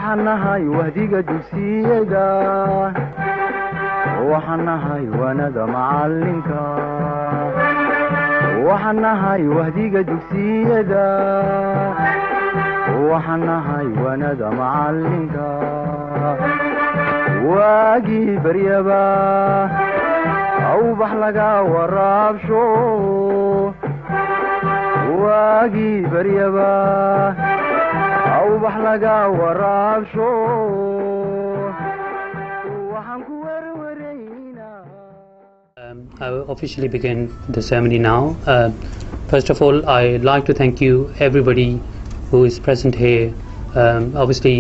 waxaan nahay wahdiga dugsiyada waxaan nahay wanada macalinka waxaan nahay wahdiga dugsiyada waxaan nahay wanada macalinka waagii baryaba awbax laga waraabsho waagii baryaba awbax laga waraabsho waxaan ku warwareynaa. I will officially begin the ceremony now. First of all, I'd like to thank you everybody who is present here. Obviously,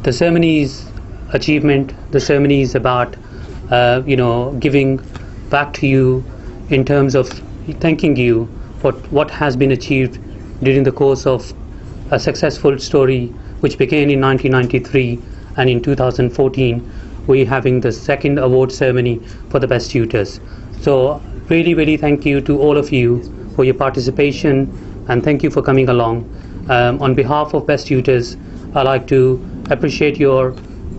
the ceremony's achievement, the ceremony is about giving back to you in terms of thanking you for what has been achieved during the course of a successful story which began in 1993, and in 2014 we're having the second award ceremony for the best tutors. So really thank you to all of you for your participation, and thank you for coming along. On behalf of best tutors, I like to appreciate your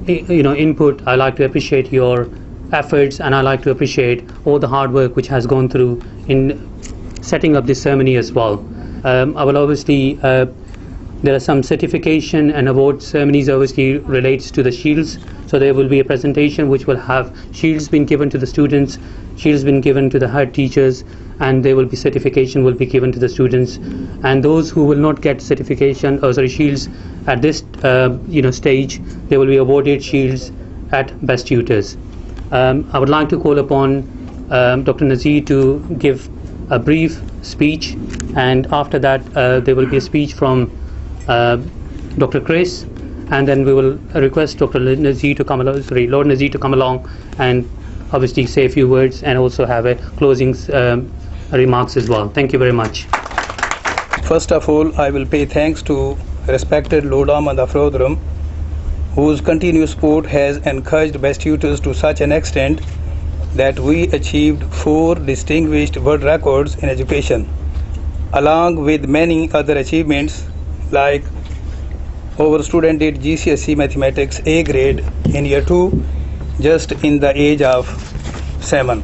input. I like to appreciate your efforts, and I like to appreciate all the hard work which has gone through in setting up this ceremony as well. I will obviously there are some certification and award ceremonies obviously relates to the shields, so there will be a presentation which will have shields being given to the students, shields being given to the head teachers, and there will be certification will be given to the students, and those who will not get certification shields at this stage, they will be awarded shields at best tutors. I would like to call upon Dr. Nazir to give a brief speech, and after that there will be a speech from Dr. Chris, and then we will request Dr. Nazir to come along, Lord Nazir to come along and obviously say a few words and also have a closing remarks as well. Thank you very much. First of all, I will pay thanks to respected Lord Ahmad Afrodram, whose continuous support has encouraged best tutors to such an extent that we achieved 4 distinguished world records in education, along with many other achievements like our student did GCSE Mathematics A grade in year 2 just in the age of 7.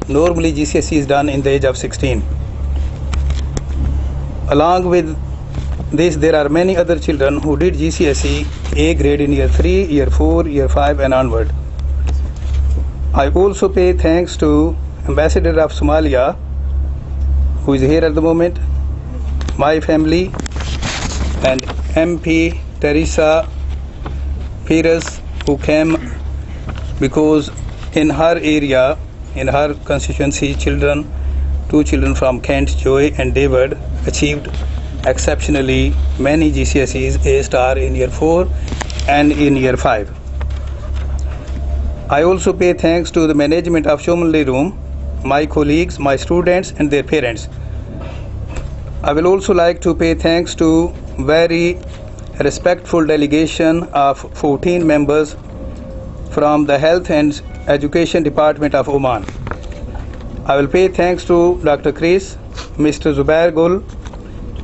Normally GCSE is done in the age of 16. Along with this, there are many other children who did GCSE A grade in year 3, year 4, year 5 and onward. I also pay thanks to Ambassador of Somalia, who is here at the moment, my family, and MP Teresa Pires, who came because in her area, in her constituency, 2 children from Kent, Joy and David, achieved exceptionally many GCSEs A star in year 4 and in year 5. I also pay thanks to the management of Shomanli Room, my colleagues, my students and their parents. I will also like to pay thanks to very respectful delegation of 14 members from the Health and Education Department of Oman. I will pay thanks to Dr. Chris, Mr. Zubair Gul,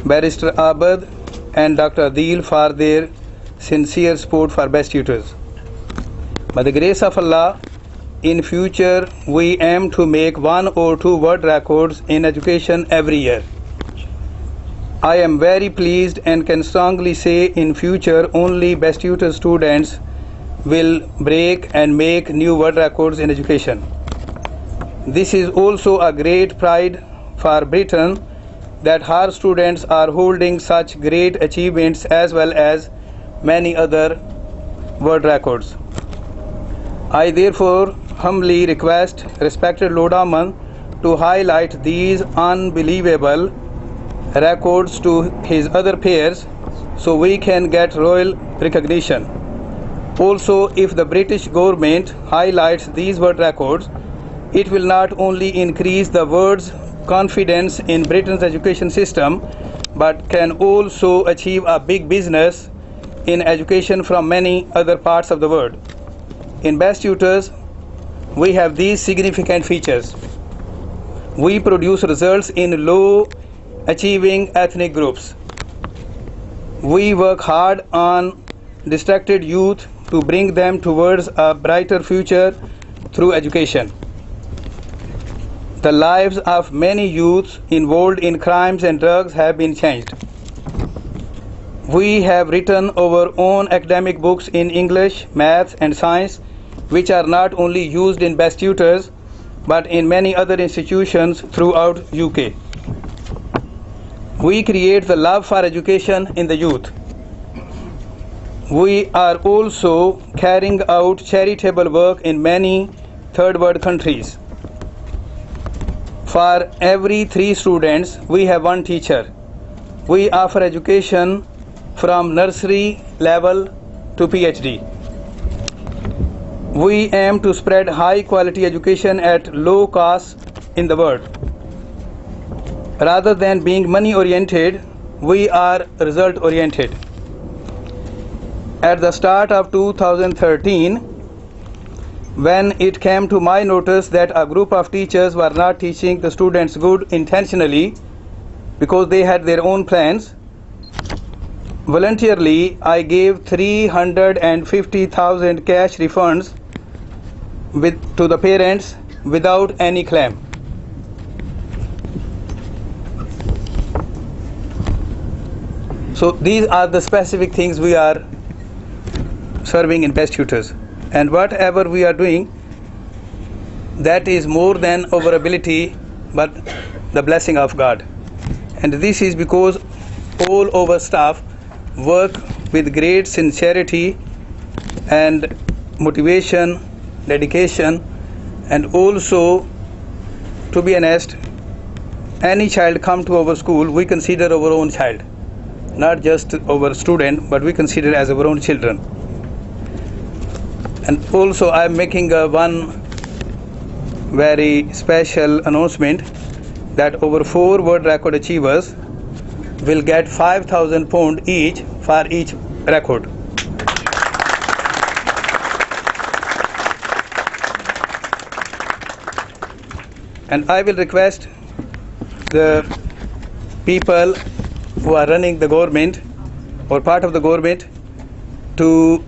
Barrister Abad and Dr. Adil for their sincere support for best tutors. By the grace of Allah, in future we aim to make 1 or 2 world records in education every year. I am very pleased and can strongly say in future only best tutor students will break and make new world records in education. This is also a great pride for Britain that her students are holding such great achievements as well as many other world records. I therefore humbly request respected Lord Ahmad to highlight these unbelievable records to his other peers so we can get royal recognition. Also, if the British government highlights these world records, it will not only increase the world's confidence in Britain's education system, but can also achieve a big business in education from many other parts of the world. In best tutors, we have these significant features. We produce results in low achieving ethnic groups. We work hard on distracted youth to bring them towards a brighter future through education. The lives of many youths involved in crimes and drugs have been changed. We have written our own academic books in English, maths and science, which are not only used in best tutors but in many other institutions throughout UK. We create the love for education in the youth. We are also carrying out charitable work in many third world countries. For every 3 students, we have 1 teacher. We offer education from nursery level to PhD. We aim to spread high quality education at low cost in the world. Rather than being money oriented, we are result oriented. At the start of 2013, when it came to my notice that a group of teachers were not teaching the students good intentionally because they had their own plans, voluntarily I gave 350,000 cash refunds to the parents without any claim. So these are the specific things we are serving in best tutors, and whatever we are doing, that is more than our ability but the blessing of God. And this is because all our staff work with great sincerity and motivation, dedication, and also, to be honest, any child come to our school, we consider our own child, not just our student, but we consider as our own children. And also I am making one very special announcement that our 4 world record achievers will get £5,000 each for each record. And I will request the people who are running the government or part of the government to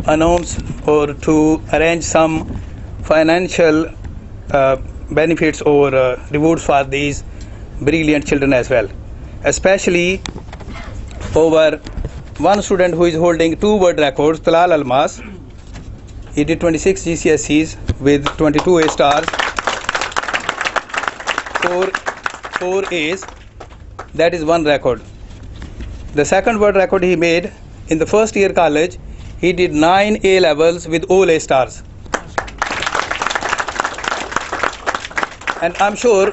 announce or to arrange some financial benefits or rewards for these brilliant children as well. Especially over one student who is holding 2 world records, Talal Almas. He did 26 GCSEs with 22 A stars, 4 A's. That is one record. The second world record he made in the first year college, he did 9 A levels with all A stars. And I'm sure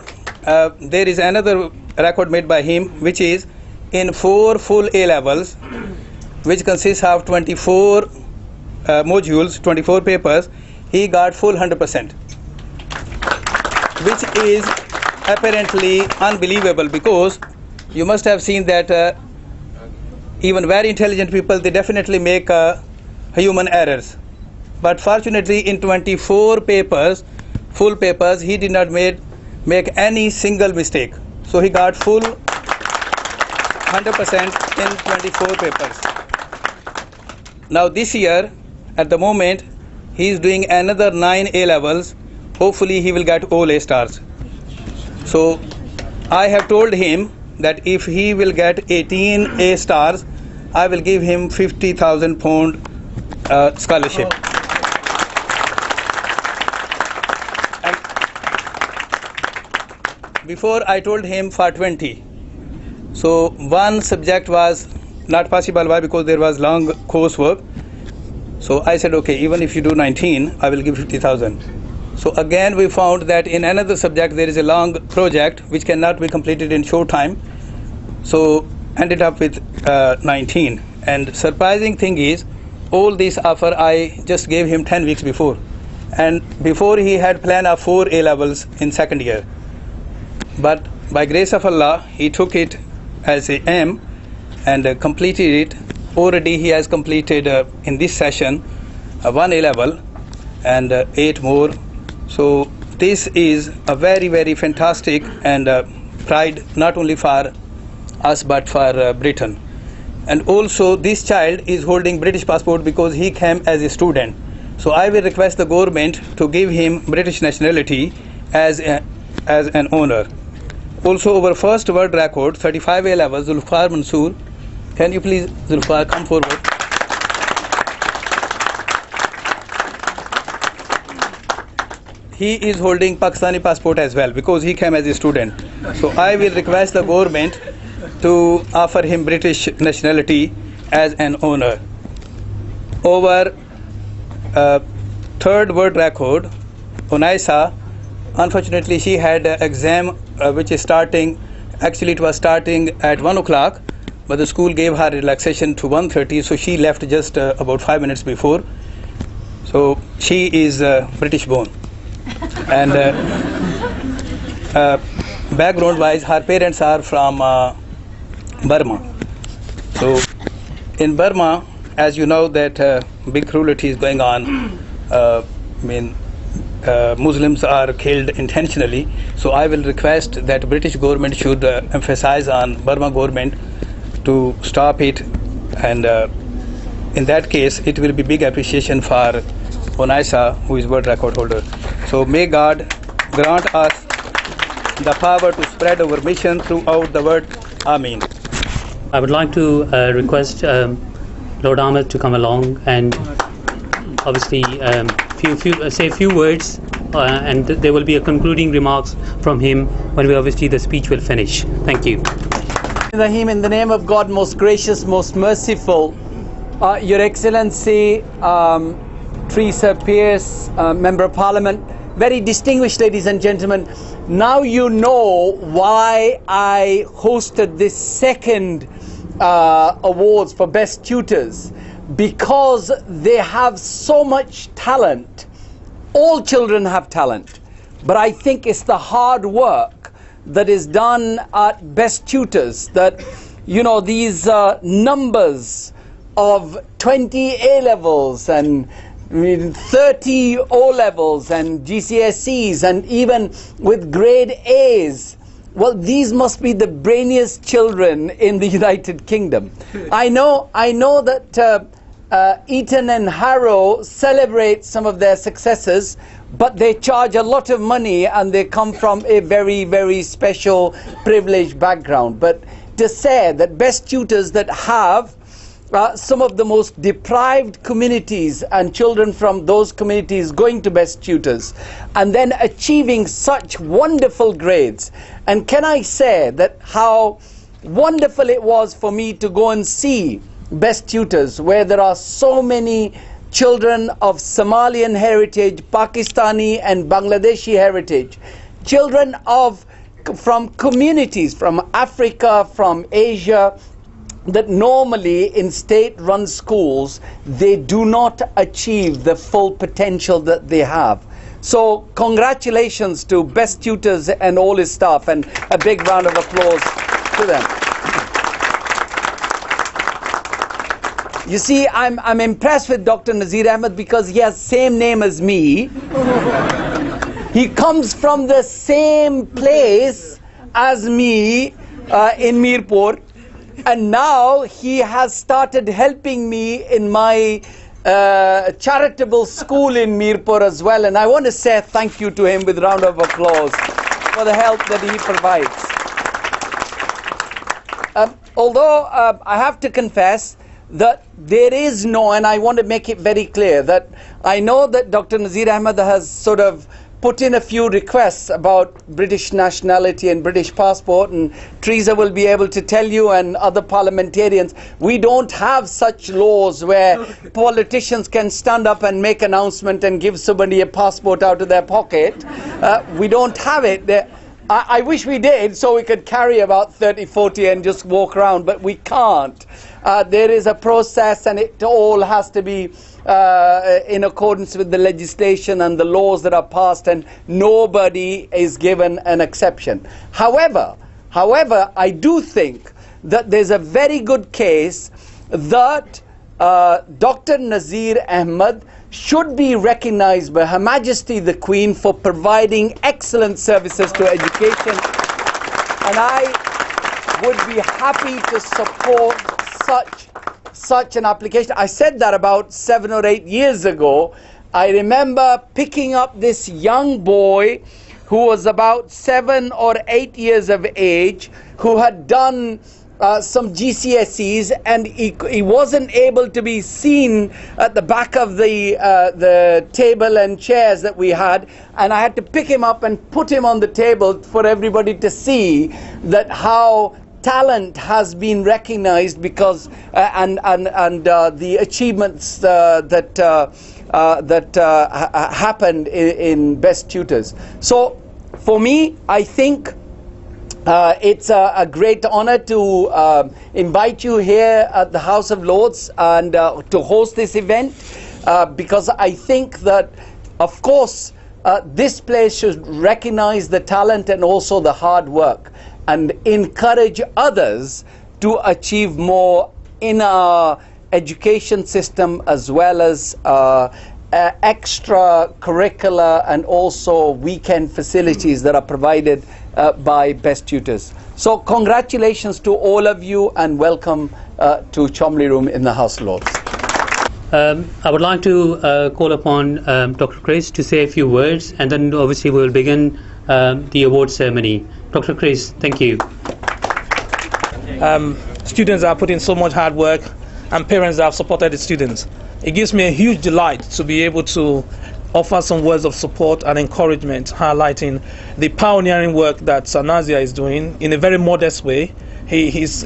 there is another record made by him, which is in 4 full A levels, which consists of 24 modules, 24 papers, he got full 100%, which is apparently unbelievable, because you must have seen that even very intelligent people, they definitely make human errors. But fortunately in 24 papers, full papers, he did not make any single mistake. So he got full 100% in 24 papers. Now this year, at the moment, he is doing another 9 A levels. Hopefully he will get all A stars. So I have told him that if he will get 18 A stars, I will give him £50,000 scholarship. And before I told him for 20. So one subject was not possible. Why? Because there was long coursework. So I said, okay, even if you do 19, I will give 50,000. So again we found that in another subject there is a long project which cannot be completed in short time. So ended up with 19. And surprising thing is, all this offer I just gave him 10 weeks before. And before he had plan of 4 A levels in second year. But by grace of Allah, he took it as a aim and completed it. Already he has completed in this session 1 A level and 8 more. So this is a very, very fantastic and pride not only for us but for Britain. and also this child is holding British passport because he came as a student. So I will request the government to give him British nationality as an honor. Also, our first world record, 35A level, Zulfar Mansoor. Can you please, Zulfar, come forward? He is holding Pakistani passport as well because he came as a student. So I will request the government to offer him British nationality as an honor. Our third world record, Unaisa, unfortunately she had an exam which is starting, actually it was starting at 1 o'clock, but the school gave her relaxation to 1:30, so she left just about 5 minutes before. So she is British born. And background wise, her parents are from Burma. So in Burma, as you know, that big cruelty is going on. Muslims are killed intentionally. So I will request that British government should emphasize on Burma government to stop it, and in that case it will be big appreciation for Onaisa, who is world record holder. So may God grant us the power to spread our mission throughout the world. Amen. I would like to request Lord Ahmed to come along and obviously say a few words, and there will be a concluding remarks from him when the speech will finish. Thank you. In the name of God, most gracious, most merciful, Your Excellency, Teresa Pierce, Member of Parliament, very distinguished ladies and gentlemen, now you know why I hosted this second awards for best tutors, because they have so much talent. All children have talent, but I think it's the hard work that is done at best tutors, that, you know, these numbers of 20 A levels and 30 O levels and GCSEs, and even with grade A's. Well, these must be the brainiest children in the United Kingdom. I know that Eton and Harrow celebrate some of their successes, but they charge a lot of money and they come from a very, very special, privileged background. But to say that best tutors that have some of the most deprived communities and children from those communities going to best tutors and then achieving such wonderful grades. And can I say that how wonderful it was for me to go and see best tutors where there are so many children of Somalian heritage, Pakistani and Bangladeshi heritage, children from communities from Africa, from Asia, that normally in state-run schools they do not achieve the full potential that they have. So congratulations to best tutors and all his staff, and a big round of applause to them. You see, I'm impressed with Dr. Nazir Ahmed because he has same name as me. He comes from the same place as me in Mirpur, and now he has started helping me in my charitable school in Mirpur as well, and I want to say thank you to him with a round of applause for the help that he provides. Although I have to confess that there is no, and I want to make it very clear that I know that Dr. Nazir Ahmed has sort of put in a few requests about British nationality and British passport, and Teresa will be able to tell you and other parliamentarians, we don't have such laws where politicians can stand up and make an announcement and give somebody a passport out of their pocket. We don't have it. I wish we did, so we could carry about 30, 40 and just walk around, but we can't. There is a process, and it all has to be in accordance with the legislation and the laws that are passed, and nobody is given an exception. However, I do think that there's a very good case that Dr. Nazir Ahmed should be recognized by Her Majesty the Queen for providing excellent services to education, and I would be happy to support such an application. I said that about 7 or 8 years ago. I remember picking up this young boy who was about 7 or 8 years of age, who had done some GCSEs, and he wasn't able to be seen at the back of the table and chairs that we had, and I had to pick him up and put him on the table for everybody to see that how talent has been recognized, because and the achievements that happened in Best Tutors. So for me, I think it's a great honor to invite you here at the House of Lords and to host this event, because I think that, of course, this place should recognize the talent and also the hard work, and encourage others to achieve more in our education system, as well as extracurricular and also weekend facilities that are provided by Best Tutors. So congratulations to all of you, and welcome to Chomley Room in the House of Lords. I would like to call upon Dr. Chris to say a few words, and then obviously we will begin the award ceremony. Dr. Chris, thank you. Students are putting so much hard work, and parents have supported the students. It gives me a huge delight to be able to offer some words of support and encouragement, highlighting the pioneering work that Sanazia is doing in a very modest way. His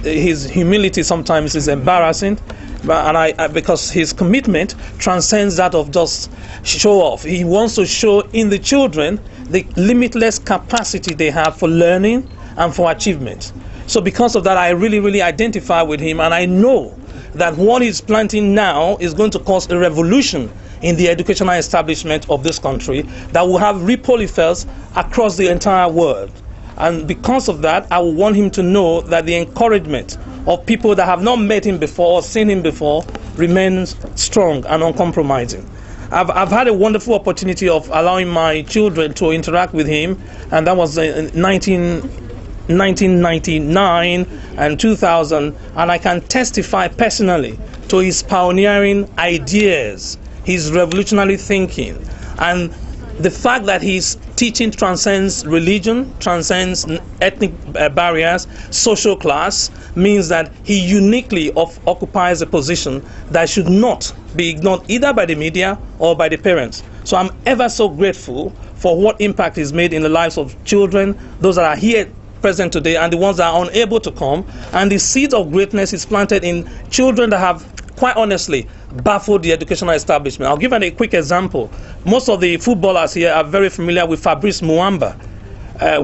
humility sometimes is embarrassing, because his commitment transcends that of just show off. He wants to show in the children the limitless capacity they have for learning and for achievement. So because of that, I really identify with him, and I know that what he's planting now is going to cause a revolution in the educational establishment of this country that will have ripple effects across the entire world. And because of that, I want him to know that the encouragement of people that have not met him before or seen him before remains strong and uncompromising. I've had a wonderful opportunity of allowing my children to interact with him, and that was in 1999 and 2000, and I can testify personally to his pioneering ideas, his revolutionary thinking, and the fact that his teaching transcends religion, transcends ethnic barriers, social class, means that he uniquely occupies a position that should not be ignored either by the media or by the parents. So I'm ever so grateful for what impact he's made in the lives of children, those that are here present today and the ones that are unable to come, and the seeds of greatness is planted in children that have, quite honestly, baffled the educational establishment. I'll give a quick example. Most of the footballers here are very familiar with Fabrice Muamba,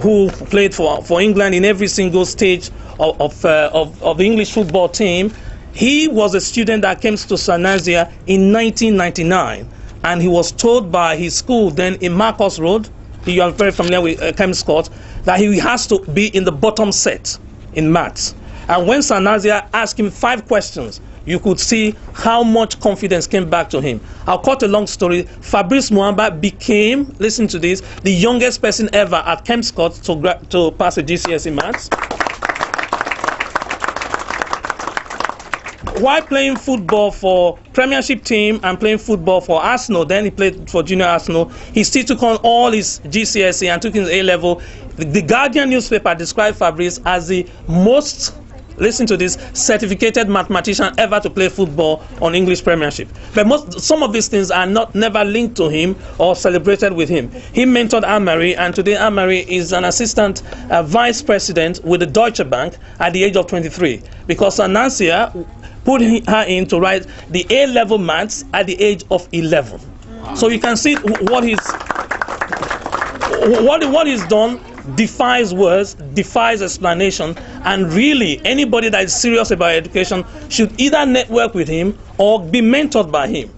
who played for England in every single stage of the English football team. He was a student that came to Sanazia in 1999, and he was told by his school then in Marcos Road, you are very familiar with Kemscott, that he has to be in the bottom set in maths. And when Sanazia asked him 5 questions, you could see how much confidence came back to him. I'll cut a long story. Fabrice Muamba became, listen to this, the youngest person ever at Kemscott to pass a GCSE maths. While playing football for Premiership team and playing football for Arsenal, then he played for Junior Arsenal, he still took on all his GCSE and took his A-level. The Guardian newspaper described Fabrice as the most, listen to this, certificated mathematician ever to play football on English Premiership. But some of these things are never linked to him or celebrated with him. He mentored Anne-Marie, and today Anne-Marie is an assistant vice president with the Deutsche Bank at the age of 23, because Sanazia put her in to write the A-level maths at the age of 11. So you can see what he's done defies words, defies explanation, and really anybody that is serious about education should either network with him or be mentored by him.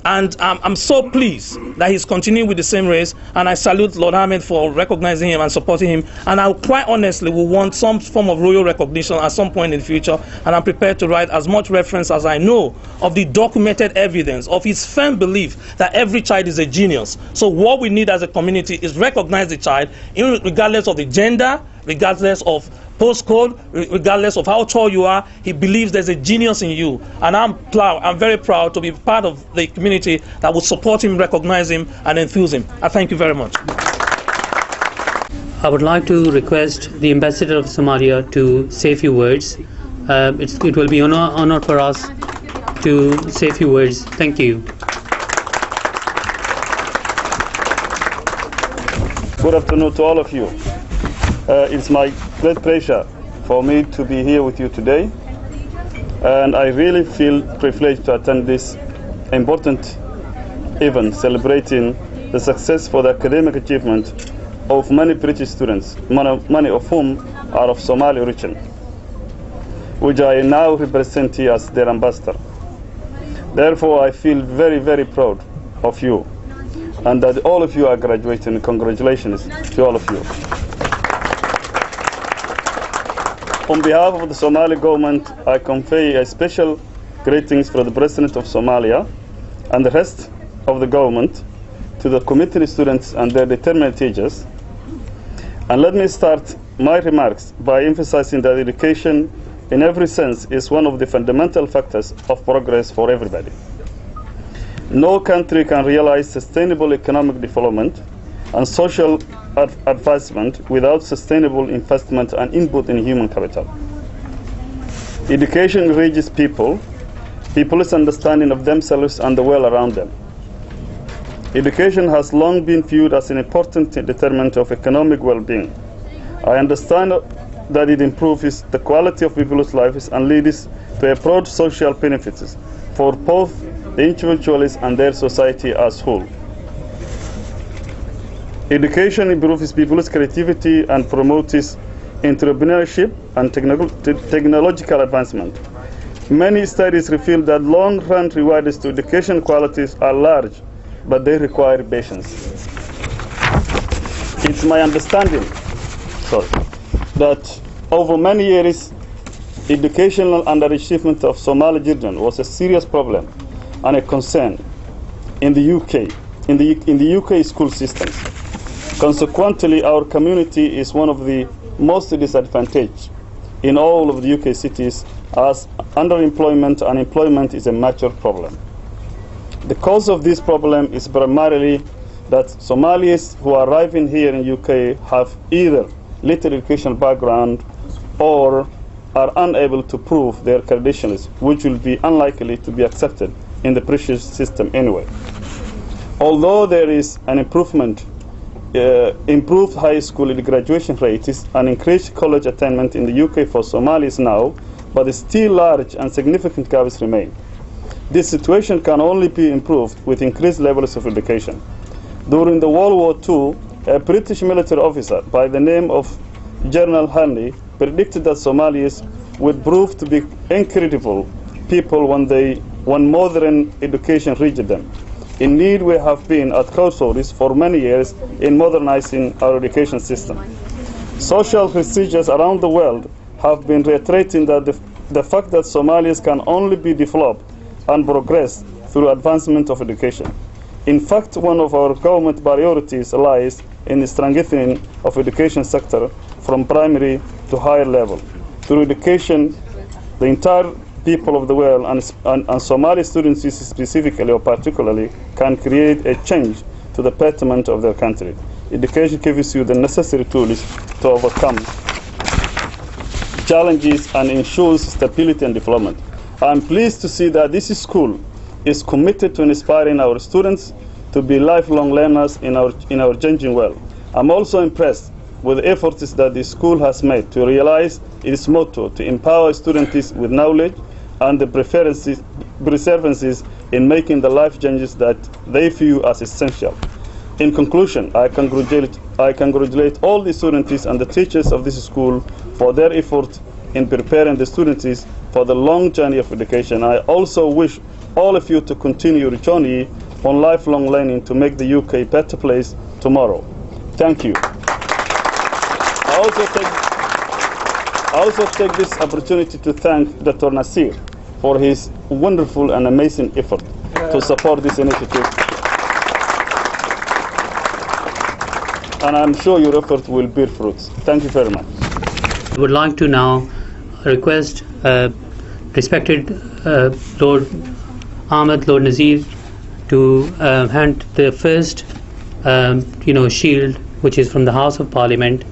And I'm so pleased that he's continuing with the same race, and I salute Lord Ahmed for recognizing him and supporting him, and I quite honestly will want some form of royal recognition at some point in the future, and I'm prepared to write as much reference as I know of the documented evidence of his firm belief that every child is a genius. So what we need as a community is recognize the child regardless of the gender, regardless of postcode, regardless of how tall you are. He believes there's a genius in you. And I'm very proud to be part of the community that will support him, recognize him, and enthuse him. I thank you very much. I would like to request the Ambassador of Somalia to say a few words. It will be an honor for us to say a few words. Thank you. Good afternoon to all of you. It's my great pleasure for me to be here with you today, and I really feel privileged to attend this important event celebrating the success for the academic achievement of many British students, many of whom are of Somali origin, which I now represent here as their ambassador. Therefore, I feel very, very proud of you, and that all of you are graduating. Congratulations to all of you. On behalf of the Somali government, I convey a special greetings for the President of Somalia and the rest of the government, to the committed students and their determined teachers. And let me start my remarks by emphasizing that education in every sense is one of the fundamental factors of progress for everybody. No country can realize sustainable economic development and social advancement without sustainable investment and input in human capital. Education enriches people's understanding of themselves and the world around them. Education has long been viewed as an important determinant of economic well-being. I understand that it improves the quality of people's lives and leads to a broad social benefits for both the individuals and their society as whole. Education improves people's creativity and promotes entrepreneurship and technological advancement. Many studies reveal that long-run rewards to education qualities are large, but they require patience. It's my understanding that over many years, educational underachievement of Somali children was a serious problem and a concern in the UK, in the UK school systems. Consequently, our community is one of the most disadvantaged in all of the UK cities, as underemployment and unemployment is a major problem. The cause of this problem is primarily that Somalis who are arriving here in UK have either little educational background or are unable to prove their credentials, which will be unlikely to be accepted in the British system anyway. Although there is an improved high school graduation rates and increased college attainment in the UK for Somalis now, but still large and significant gaps remain. This situation can only be improved with increased levels of education. During the World War II, a British military officer by the name of General Hanley predicted that Somalis would prove to be incredible people when modern education reached them. Indeed, we have been at crossroads for many years in modernizing our education system. Social researchers around the world have been reiterating that the fact that Somalis can only be developed and progress through advancement of education. In fact, one of our government priorities lies in the strengthening of education sector from primary to higher level. Through education, the entire people of the world and Somali students specifically or particularly can create a change to the betterment of their country. Education gives you the necessary tools to overcome challenges and ensures stability and development. I'm pleased to see that this school is committed to inspiring our students to be lifelong learners in our changing world. I'm also impressed with the efforts that the school has made to realize its motto to empower students with knowledge and the perseverances in making the life changes that they view as essential. In conclusion, I congratulate all the students and the teachers of this school for their effort in preparing the students for the long journey of education. I also wish all of you to continue your journey on lifelong learning to make the UK a better place tomorrow. Thank you. I also take this opportunity to thank Dr. Nasir for his wonderful and amazing effort to support this initiative. And I'm sure your effort will bear fruits. Thank you very much. would like to now request respected Lord Ahmed Lord Nazir to hand the first shield, which is from the House of Parliament,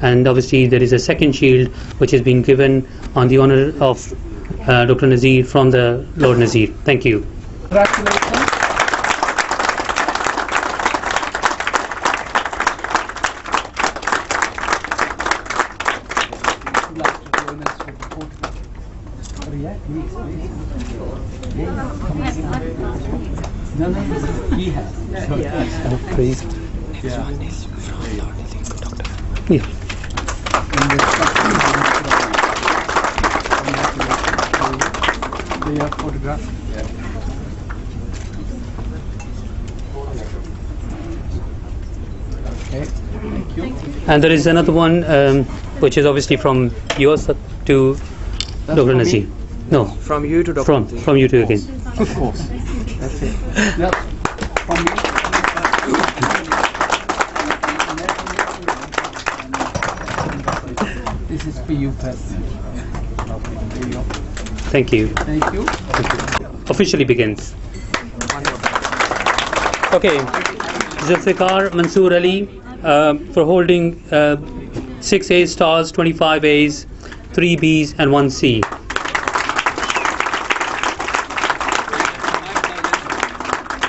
and obviously there is a second shield which has been given on the honor of Dr. Nazir from the Lord Nazir. Thank you. Congratulations. Please. Yeah. And there is another one which is obviously from yours to Dr. Nazir. No. From you to Dr. Nazir. From you to again. Of course. That's it. Yeah. From me. This is for you personally. There you go. Thank you. Thank you. Officially begins. Okay. Zulfikar Mansoor Ali for holding 6 A stars, 25 A's, 3 B's and 1 C.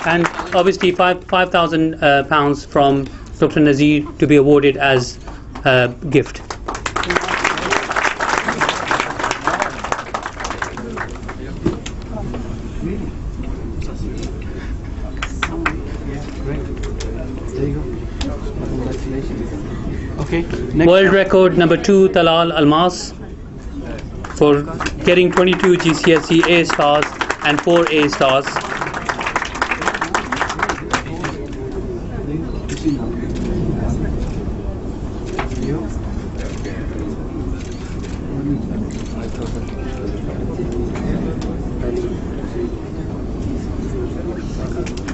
And obviously £5,000 from Dr. Nazir to be awarded as a gift. Okay. World record number 2, Talal Almas, for getting 22 GCSE A stars and 4 A stars.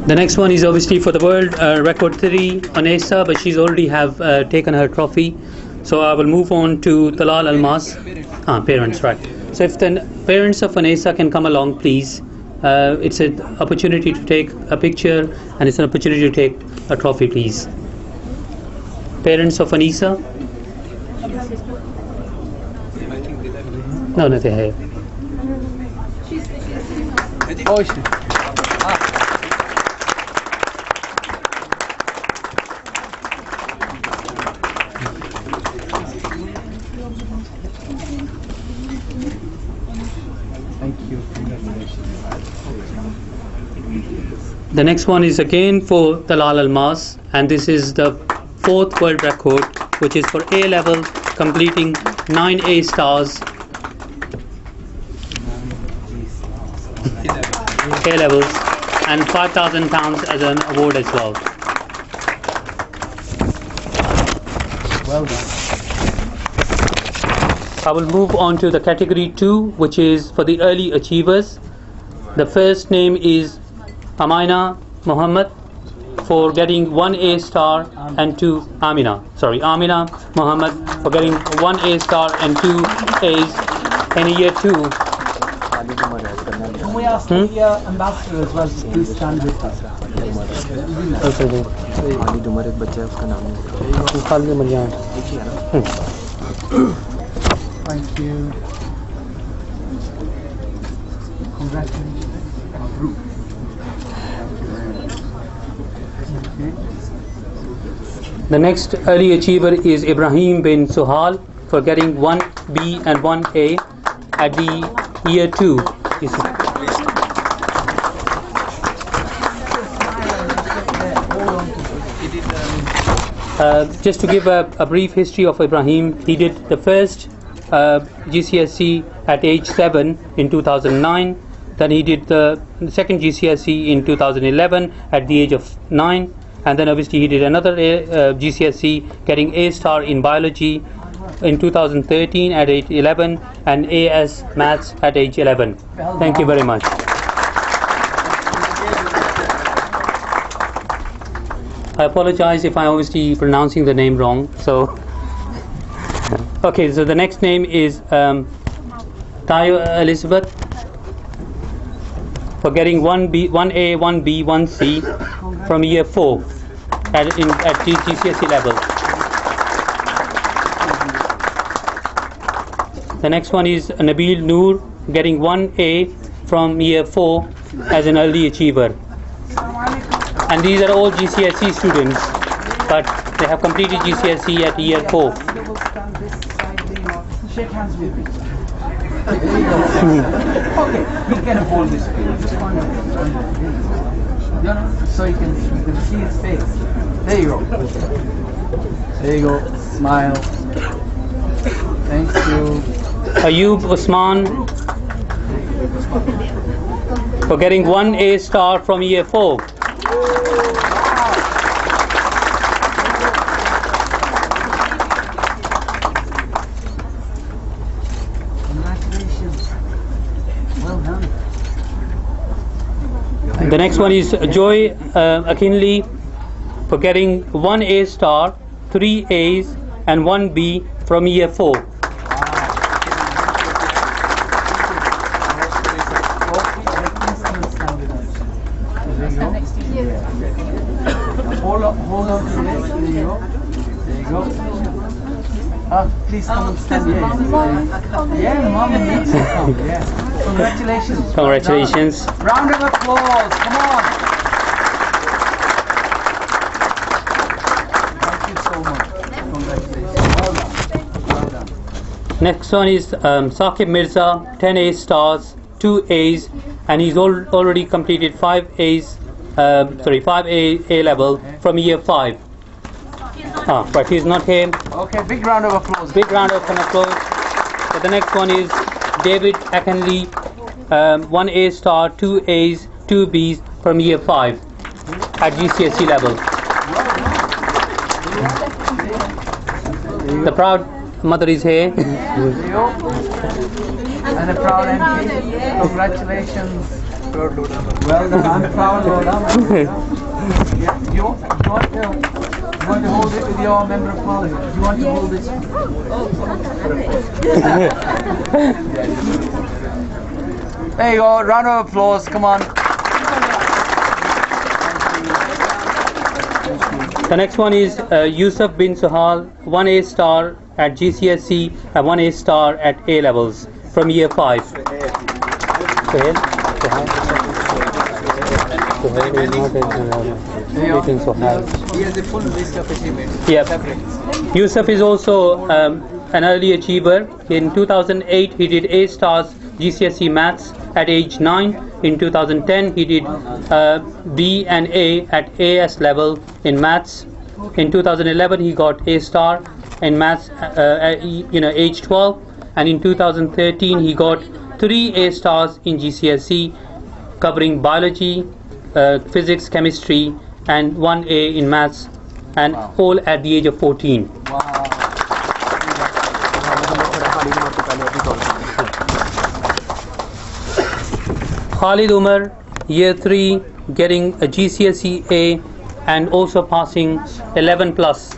The next one is obviously for the world record 3, Anessa, but she's already have taken her trophy. So I will move on to Talal Almas. Parents, right. So if the parents of Anessa can come along, please. It's an opportunity to take a picture and it's an opportunity to take a trophy, please. Parents of Anessa? No, they're here. Thank you. The next one is again for Talal Almas, and this is the 4th world record, which is for A level, completing 9 A stars. A levels, and £5,000 as an award as well. Well done. I will move on to the category 2, which is for the early achievers. The first name is Amina Muhammad for getting 1 A star and 2 Amina Muhammad for getting 1 A star and 2 A's in year 2. Can we ask the ambassador as well to please stand with us? Thank you. Congratulations. The next early achiever is Ibrahim bin Suhal for getting 1 B and 1 A at the year 2. Just to give a brief history of Ibrahim, he did the first GCSE at age 7 in 2009, then he did the second GCSE in 2011 at the age of 9, and then obviously he did another GCSE getting A star in biology in 2013 at age 11 and AS Maths at age 11. Thank you very much. I apologize if I'm obviously pronouncing the name wrong. So Okay, so the next name is Tayo Elizabeth, for getting 1B, 1A, 1B, 1C from year 4 at GCSE level. The next one is Nabil Noor, getting 1A from year 4 as an early achiever. And these are all GCSE students, but they have completed GCSE at year 4. Shake hands with me. Okay, he can hold this page. Just one minute. No, so you can see his face. There you go. There you go. Smile. Thank you. Ayub Usman, for getting 1A star from year 4. The next one is Joy Akinley, for getting 1A star, 3 A's and 1B from year 4. Hold on to this. There you go. There you go. Please come and stand here. Yeah, mom needs to come. Yeah. Congratulations. Congratulations. Round of applause. Come on. Thank you so much. Congratulations. Well done. Well done. Next one is Saqib Mirza, 10A stars, 2 A's, and he's already completed 5 A's, 5 A level from year 5. But he's not here. Okay, big round of applause. Big round of applause. So the next one is David Akenley, 1A star, 2 A's, 2 B's from year 5 at GCSE level. The proud mother is here. There you go. And a proud auntie. Congratulations. Well done. I'm proud. Well done. Yeah, you want to hold it with your member of parliament? You want to hold this? There you go. Round of applause. Come on. The next one is Yusuf bin Suhal, 1A star at GCSE and 1A star at A levels from year 5. He has a full list of achievements. Yep. Yusuf is also an early achiever. In 2008 he did A stars GCSE maths at age 9. In 2010 he did B and A at AS level in maths. In 2011 he got A star in maths at age 12, and in 2013 he got 3 A stars in GCSE covering biology, physics, chemistry, and 1 A in maths, and all at the age of 14. Wow. Khalid Umar, year 3, getting a GCSE A and also passing 11 plus.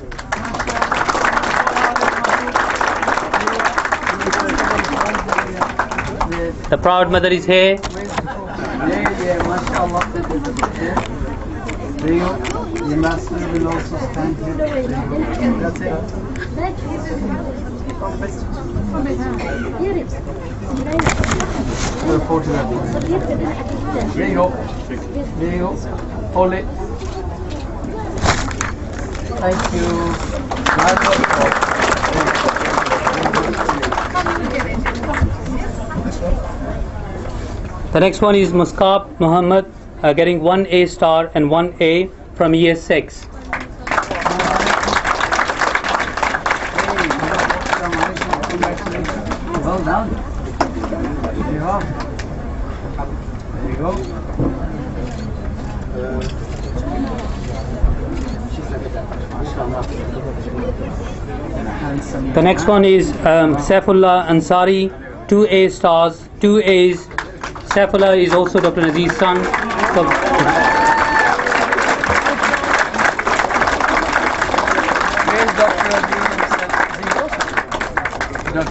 The proud mother is here. Yeah, mashallah. There you go. The master will also stand here. There you go. That's it. There you go. There you go. Hold it. Thank you. The next one is Musqab Muhammad, getting 1 A star and 1 A from year 6. Well done. There you go. There you go. The next one is Saifullah Ansari, 2 A stars, 2 A's. Saifullah is also Dr. Nazir's son.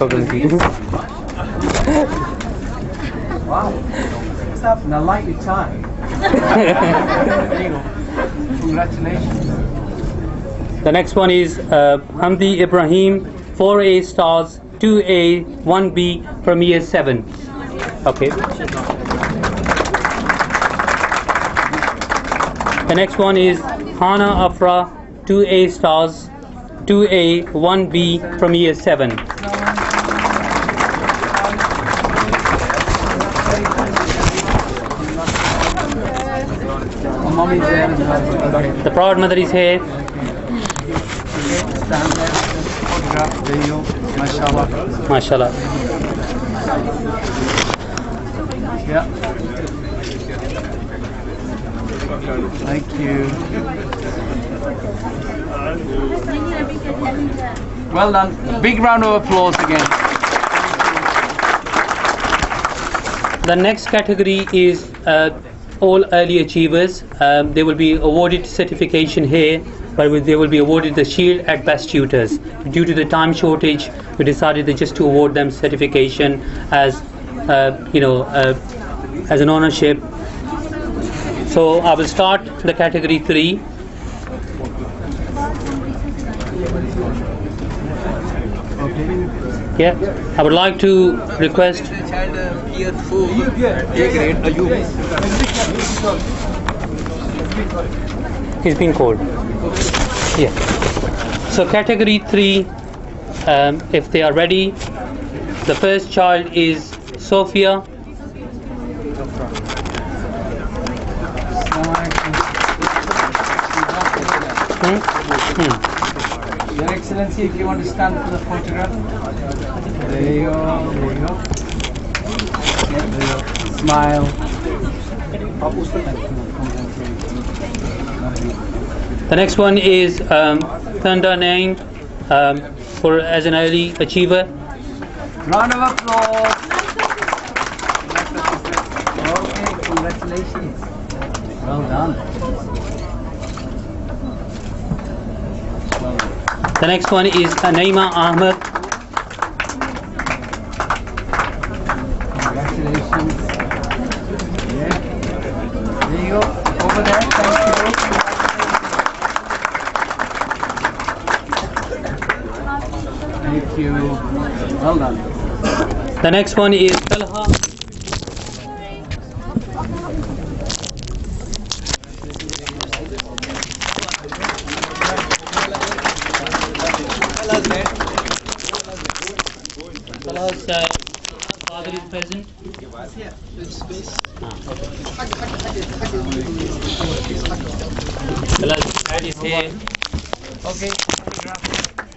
problem. Wow. What's happened? I like your tie. Congratulations. The next one is Hamdi Ibrahim, 4A stars, 2A, 1B from year 7. Okay. The next one is Hana Afra, 2A stars, 2A, 1B from year 7. Mommy's there as well. The proud mother is here. Stand there. Photograph. There you go. Mashallah. MashaAllah. Yeah. Thank you. Well done. Big round of applause again. The next category is all early achievers. They will be awarded certification here, but they will be awarded the shield at best tutors. Due to the time shortage, we decided just to award them certification as as an ownership. So I will start the category 3. Yeah, I would like to request. He's been called. Yeah. So category 3, if they are ready, the first child is Sophia. Your Excellency, if you want to stand for the photograph. There you go, there you go. Yeah, there you go. Smile. The next one is Thanda Naing as an early achiever. Round of applause. Okay, congratulations. Well done. The next one is Naima Ahmed. Congratulations. Yeah. There you go. Over there. Thank you. Thank you. Well done. The next one is Talha. Talha's father is present. Talha's dad is here. Okay, photograph.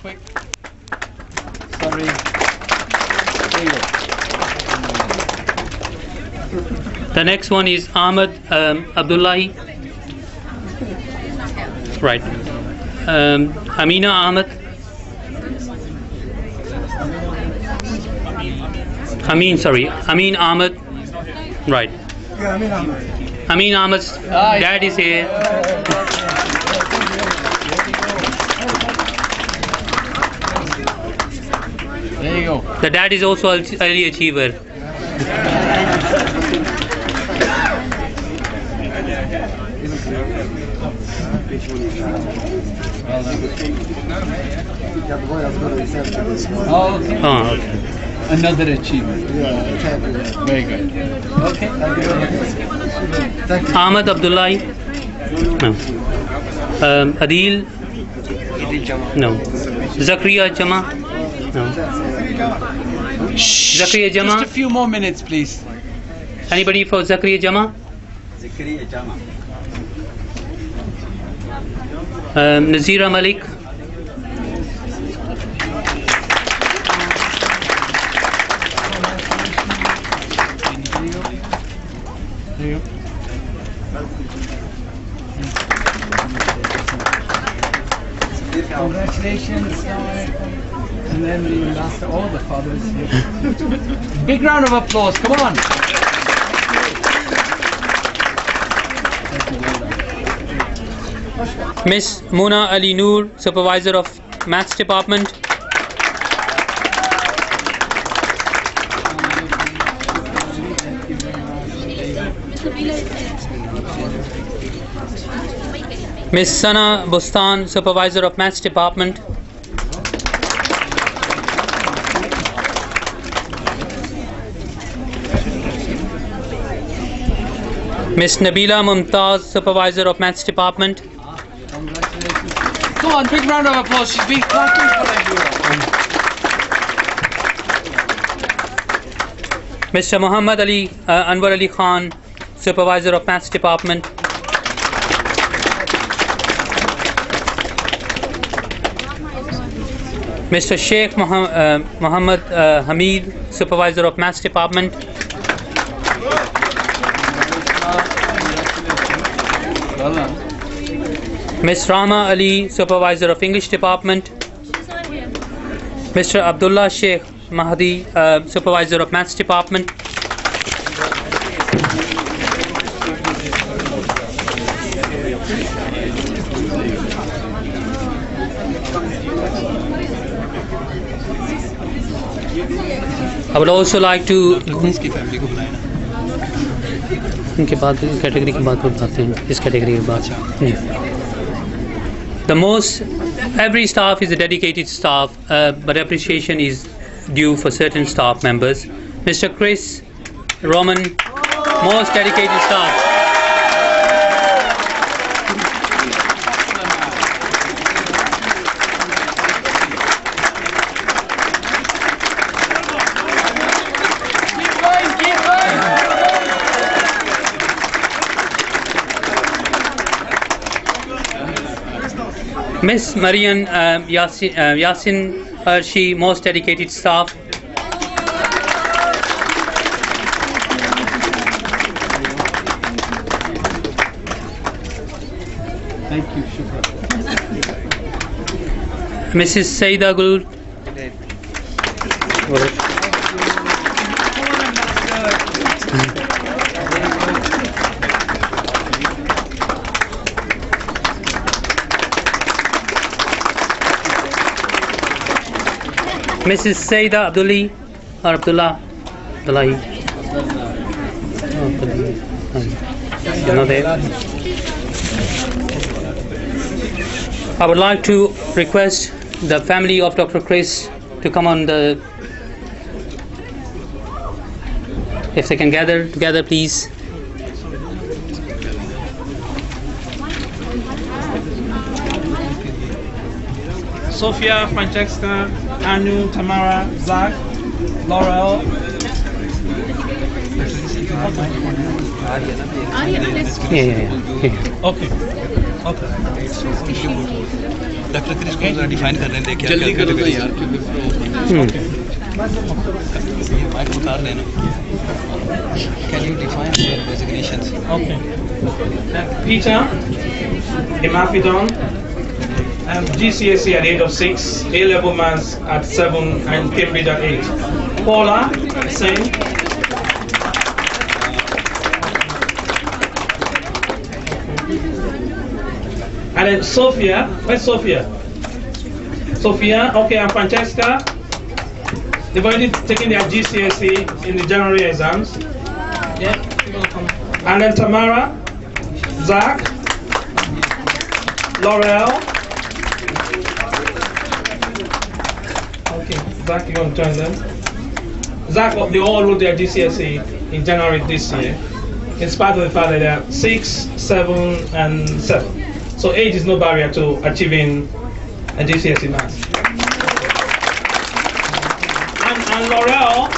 Quick. Sorry. There you go. The next one is Ahmed Abdullahi. Right. Amina Ahmed. Amin Ahmed. Right. Amin Ahmed's dad is here. There you go. The dad is also an early achiever. Oh, okay. Oh, okay. Another achievement. Very good. Okay. Ahmed Abdullahi. No. Adil. No. Zakaria Jama. No. Zakaria Jama. Just a few more minutes, please. Anybody for Zakaria Jama? Nazira Malik. Congratulations. And then the last of all the fathers. Big round of applause. Come on. Miss Mona Ali Noor, Supervisor of Maths Department. Miss Sana Bustan, Supervisor of Maths Department. Miss Nabila Mumtaz, Supervisor of Maths Department. Come on, big round of applause. She's been clapping for everyone. Mr. Muhammad Ali Anwar Ali Khan, Supervisor of Maths Department. Mr. Sheikh Muhammad Hamid, Supervisor of Maths Department. Ms. Rama Ali, Supervisor of English Department. Mr. Abdullah Sheikh Mahdi, Supervisor of Maths Department. I would also like to इनके बाद category की बात बताते हैं इस category के बाद every staff is a dedicated staff but appreciation is due for certain staff members. Mr. Chris Roman, most dedicated staff. Miss Marian Yasin Hershey, most dedicated staff. Thank you, Shukra. Mrs. Saida Gul. Mrs. Saida Abdulli or Abdullah Abdullahi. You're not there. I would like to request the family of Dr. Chris to come on the, if they can gather together, please. Sophia, Francesca, Anu, Tamara, Zach, Laurel. Yeah. Okay. Doctor Chris को define कर रहे हैं देखिए जल्दी करो तो यार क्योंकि ये माइक उतार लेना can you define your designations Okay. Peter, Emafidon, GCSE at the age of 6, A-level maths at 7, and Cambridge at 8. Paula, same. And then Sophia, where's Sophia? Sophia, okay, and Francesca. They've already taken their GCSE in the January exams. Yeah. And then Tamara, Zach, Laurel. Okay, Zach, you want to join them? Zach, they all wrote their GCSE in January this year, in spite of the fact that they are 6, 7, and 7. So age is no barrier to achieving a GCSE maths. And Laurel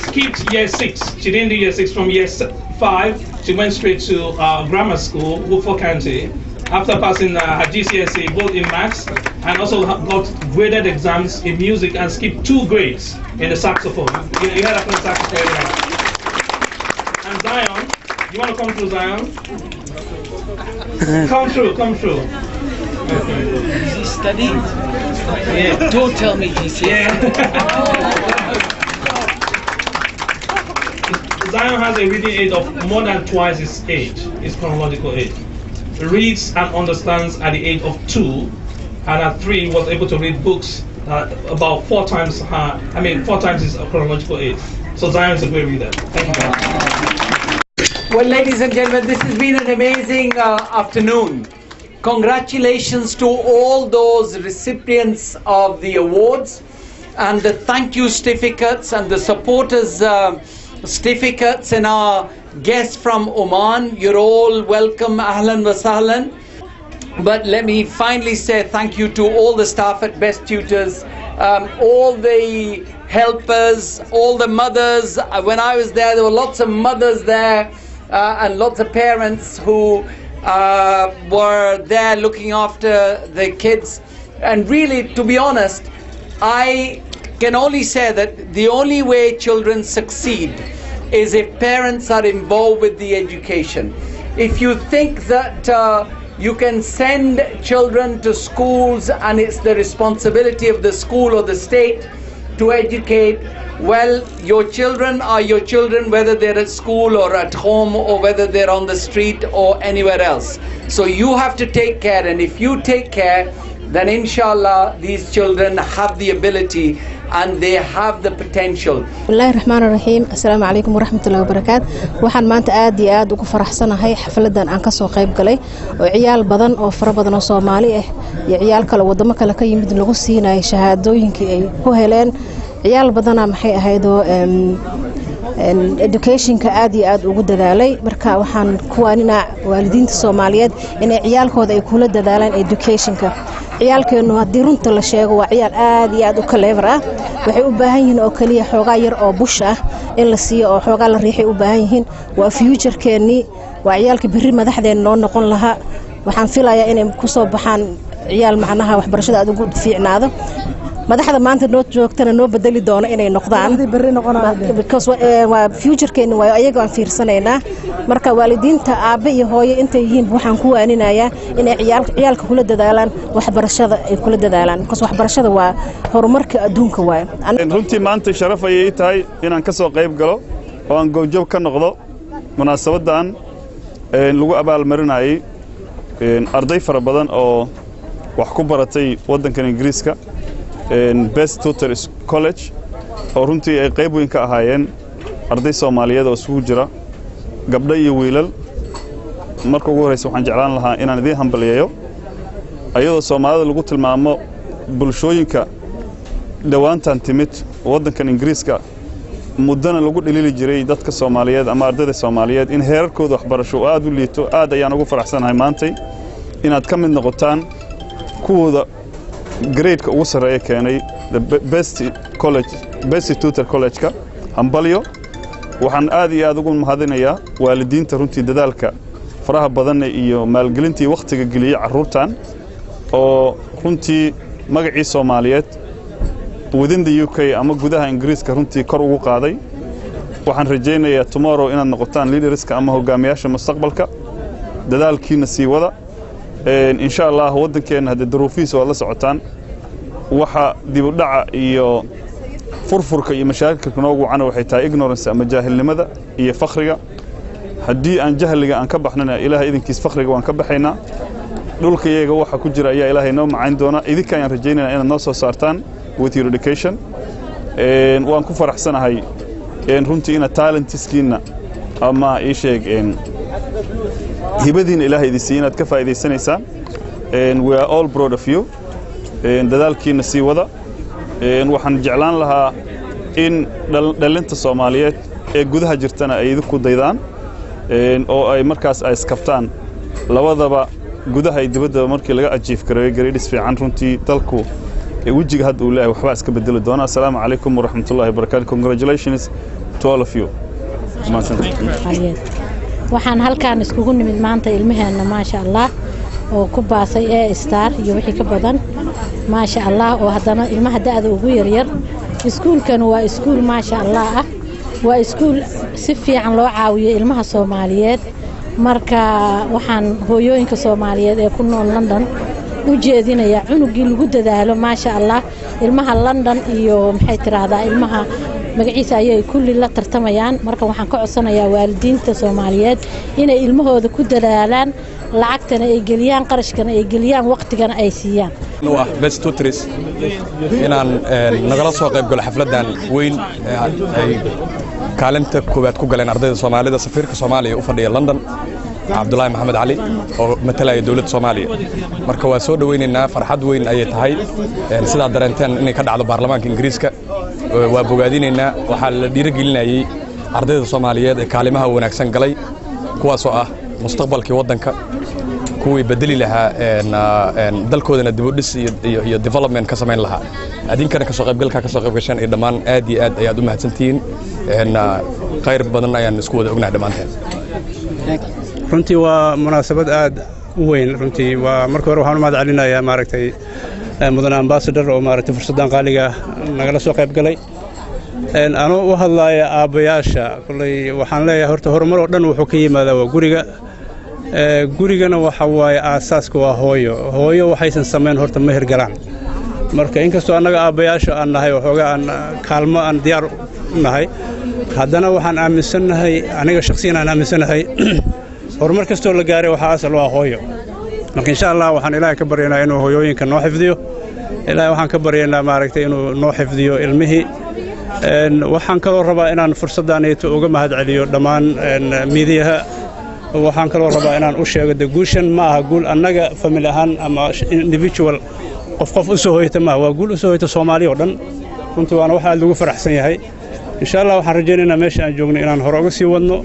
skipped year 6. She didn't do year 6 from year 5. She went straight to grammar school, Woodford County, after passing her GCSE both in maths and also got graded exams in music and skipped 2 grades in the saxophone. You heard that from the saxophone. And Zion, you want to come through, Zion? Come through. Is he studying? Yeah. Don't tell me GCSE. Yeah. Zion has a reading age of more than twice his age, his chronological age. Reads and understands at the age of 2, and at 3 was able to read books about 4 times his chronological age. So Zion is a great reader. Thank you. Well, ladies and gentlemen, this has been an amazing afternoon. Congratulations to all those recipients of the awards and the thank you certificates and the supporters certificates and our guests from Oman. You're all welcome, ahlan wa sahlan. But let me finally say thank you to all the staff at Best Tutors, all the helpers, all the mothers. When I was there were lots of mothers there and lots of parents who were there looking after the kids. And really, to be honest, I can only say that the only way children succeed is if parents are involved with the education. If you think that you can send children to schools and it's the responsibility of the school or the state to educate, well, your children are your children whether they're at school or at home or whether they're on the street or anywhere else. So you have to take care, and if you take care, then inshallah these children have the ability and they have the potential. Bismillahir Rahmanir Rahim. Assalamu alaykum wa rahmatullahi wa barakatuh. Waxaan maanta aad iyo aad ugu faraxsanahay xafladan aan ka soo qayb galay oo ciyaal badan oo fara badan oo Soomaali ah iyo ciyaal kale wadamo kale ka yimid lagu siinayo shahaadooyinkii ay ku heleen. ciyaal badana maxay ahayd oo educationka aad iyo aad ugu dadaalay. Marka waxaan kuwaanina waalidiinta Soomaaliyeed inay ciyaalkooda ay kula dadaalaan educationka. ciyaalkeenu haddii runta la sheego waa ciyaal aad iyo aad u clever ah. waxay u baahan yihiin oo kaliya xoogaa yar oo bush ah in la siiyo oo xoogaa la riixay u baahan yihiin. waa future-keennii, waa ciyaalka berri madaxdeen noo noqon lahaa. waxaan filayaa inay ku soo baxaan ciyaal macnaha waxbarashada aad ugu fiicnaado. madaxda maanta noo joogtana noo bedeli doono inay noqdaan because waa future-keennii waa ayaga aan fiirsanaynaa. marka waalidiinta aabe iyo hooyo intay yihiin waxaan ku waaninayaa inay ciyaalka kula dadaalaan waxbarashada ay kula dadaalaan because waxbarashada waa horumarka adduunka waaye. runtii maanta sharaf ayay tahay inaan ka soo qayb galo oo aan goobjoog ka noqdo munaasabadan lagu abaalmarinayay arday fara badan oo wax ku baratay waddankan Ingiriiska Best Tutors College oo runtii ay qayb weyn ka ahaayeen arday Soomaaliyeed oo isugu jira gabdho iyo wiilal. marka ugu horeysa waxaan jeclaan lahaa inaan idin hambaliyeeyo ayadoo Soomaalida lagu tilmaamo bulshooyinka dhawaantan timid waddankan Ingiriiska muddana lagu dhaliili jiray dadka Soomaaliyeed ama ardayda Soomaaliyeed in heerarkooda waxbarasho aad u liito. aad ayaan ugu faraxsanahay maantay inaad ka mid noqotaan kuwooda grade-ka ugu sareeya keenay Best Tutor College-ka. hambalyo. waxaan aad iyo aad ugu mahadinayaa waalidiinta runtii dadaalka faraha badan iyo maalgelintii waqtiga geliyay carruurtan oo runtii magacii Soomaaliyeed within the UK ama gudaha Ingiriiska runtii kor ugu qaaday. waxaan rajaynayaa tomorrow inaad noqotaan leaderska ama hogaamiyaasha mustaqbalka. dadaalkiina sii wada. insha Allah waddankeena hadda duruufiisa waa la socotaan. waxa dib u dhaca iyo furfurka iyo mashaakilka noogu wacana waxay tahay ignorance ama jaahilnimada iyo faqriga. haddii aan jahliga aan ka baxnana ilaahay idinkiis faqriga waan ka baxaynaa. dhulka iyaga waxa ku jira ayaa ilaahay noo macayn doona. idinka ayaan rajaynaynaa inaad noo soo saartaan with your education. waan ku faraxsanahay runtii ina talentiskiina ama ii sheeg hibadiina ilaahay idin siiyo inaad ka faa'iidaysanaysaan. we are all proud of you. dadaalkiina sii wada. waxaan jeclaan lahaa in dhalinta Soomaaliyeed ee gudaha jirtana ay idinku daydaan oo ay markaas ay iskabtaan labadaba gudaha iyo dibadda markii laga achieve gareeyo grades fiican runtii dalku wajiga hadda uu leeyahay waxba iska bedeli doona. Assalaamu alaykum wa rahmatullahi wa barakatuh. Congratulations to all of you. waxaan halkaan iskugu nimid maanta ilmaheena maasha Allah oo ku baasay ee star iyo wixii ka badan maasha Allah oo haddana ilmaha da'da ugu yar yar. iskuulkan waa iskuul maasha Allah ah. waa iskuul si fiican loo caawiyo ilmaha Soomaaliyeed. marka waxaan hooyooyinka Soomaaliyeed ee ku nool London u jeedinaya cunugii lagu dadaalo maasha Allah. ilmaha London iyo maxay tiraahdaa ilmaha magaciisa ayay kulli la tartamayaan. marka waxaan ka codsanayaa waalidiinta Soomaaliyeed inay ilmahooda ku dadaalaan lacagtana ay geliyaan qarashkana ay geliyaan waqtigana ay siiyaan waa best tutors inaan nagala soo qayb galo xafladan weyn ay kaalinta koowaad ku galeen ardayda Soomaalida safiirka Soomaaliya u fadhiya London Abdullahi Maxamed Ali oo matalaya dawladda Soomaaliya marka waa soo dhaweynaynaa farxad weyn ay tahay sida dareenteen inay ka dhacdo baarlamaanka Ingiriiska waa bogaadinaynaa waxa la dhiirigelinayay ardayda Soomaaliyeed ee kaalimaha wanaagsan galay kuwaas oo ah mustaqbalkii wadanka kuwii bedeli lahaa dalkoodana dib u dhis iyo development ka sameyn lahaa adinkana ka soo qayb gashaan ee dhamaan aad iyo aad ayaad u mahadsantihiin khayr badan ayaan isku wada ognahay dhamaanteen runtii waa munaasabad aad u weyn runtii waa markii hore waxaan u mahad celinayaa maaragtay mudane ambassador oo maaragtay fursadan qaaliga nagala soo qayb galay anoo u hadlaaya aabayaasha kulay waxaan leeyahay horta horumar oo dhan wuxuu ka yimaadaa waa gurigana waxa waaye aasaaska waa hooyo waxaysan sameyn horta ma hirgalaan marka inkastoo annaga aabayaasha aan nahay waxoogaa aan kaalmo aan diyaar u nahay haddana waxaan aaminsanahay aniga shakhsiyan aan aaminsanahay horumar kastoo la gaaray waxa asal waa hooyo marka insha Allah waxaan ilaahay ka baryaynaa inuu hooyooyinka noo xifdiyo ilaahay waxaan ka baryaynaa maaragtay inuu noo xifdiyo ilmihii waxaan kaloo rabaa inaan fursadaaneeto uga mahad celiyo dhammaan miidiyaha waxaan kaloo rabaa inaan u sheego de guushan ma aha guul annaga family ahaan ama individual qof u soo hoyta ma waa guul u soo hoyta Soomaaliya oo dhan runtii waana waxa lagu faraxsan yahay insha Allah waxaan rajaynaynaa meesha aan joogno inaan hore uga sii wadno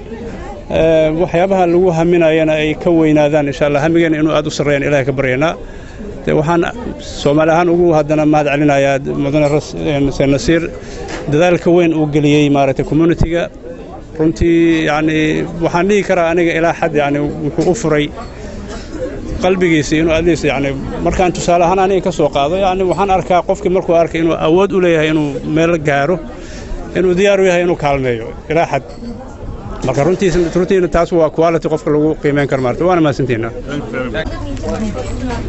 waxyaabaha lagu haminayana ay ka weynaadaan insha Allah hamigeena inuu aad u sareeyaan ilaahay ka baryaynaa waxaan Soomaali ahaan ugu haddana mahad celinayaa mudane Nasiir dadaalka weyn uu galiyay maaragtay community-ga runtii yani waxaan dhihi karaa aniga ilaa xad yani wuxuu u furay qalbigiisa inuu adliis yani markaan tusaale ahaan aniga ka soo qaado yani waxaan arkaa qofkii markuu arkay inuu awood u leeyahay inuu meel gaaro inuu diyaar u yahay inuu kaalmeeyo ilaa xad marka runtii taas waa quality qofka lagu qiimeyn karo maarta waana maasantiina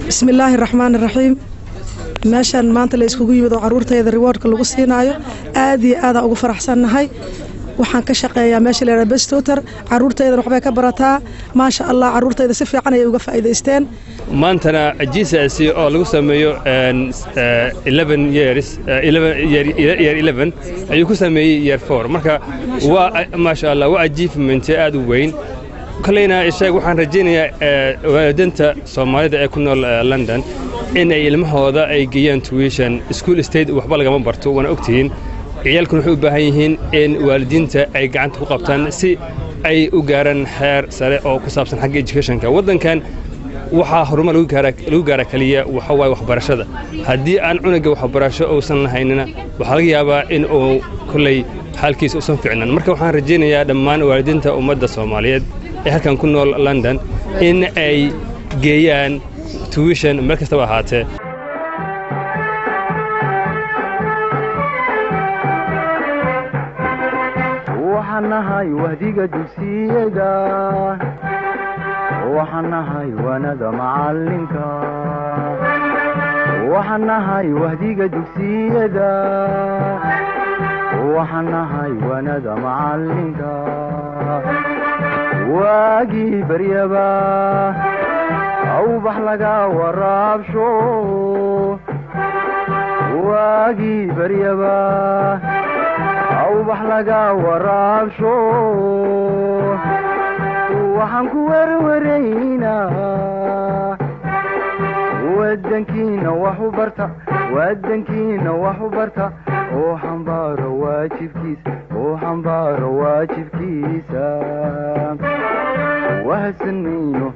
bismillaahir rahmaanir rahiim meeshan maanta la iskugu yimid oo caruurtayda rewardka lagu siinaayo aad iyo aad ugu faraxsanahay waxaan ka shaqeeyaa meesha la yiraahdo best tutor caruurtayda waxbay ka barataa ma sha Allah caruurtayda si fiican ay uga faa'iideysteen maantana GCSE oo lagu sameeyo 11 ayuu ku sameeyay year 4 marka waa ma sha Allah waa achievement aad u weyn kalena ishaag waxaan rajaynayaa waalidiinta Soomaalida ee ku nool London in ay ilmahooda ay geeyaan tuition school state waxba laga ma barto wana ogtiin ciyalku wuxuu u baahan yihiin in waalidiinta ay gacanta ku qabtaan si ay u gaaraan heer sare oo ku saabsan xagga educationka wadankan waxa horumar lagu gaara kaliya waxa way waxbarashada hadii aan cunuga waxbarasho uusan lahaynina waxa laga yaabaa in uu kulay halkiis uusan fiicnan marka waxaan rajaynayaa dhammaan waalidiinta ummadda Soomaaliyeed ee halkan ku nool London in ay geeyaan tuition meel kasta oo ahaatee waxanahay wahdiga dugsiyada waxanahay wanada macalinka waxanahay wahdiga dugsiyada waxanahay wanada macalinka waagii baryaba awbax laga waraabsho waagii baryaba awbax laga waraabsho waxaan ku warwaraynaa wadankiina wax u barta oo xambaaro waajibkiisa wahsanayno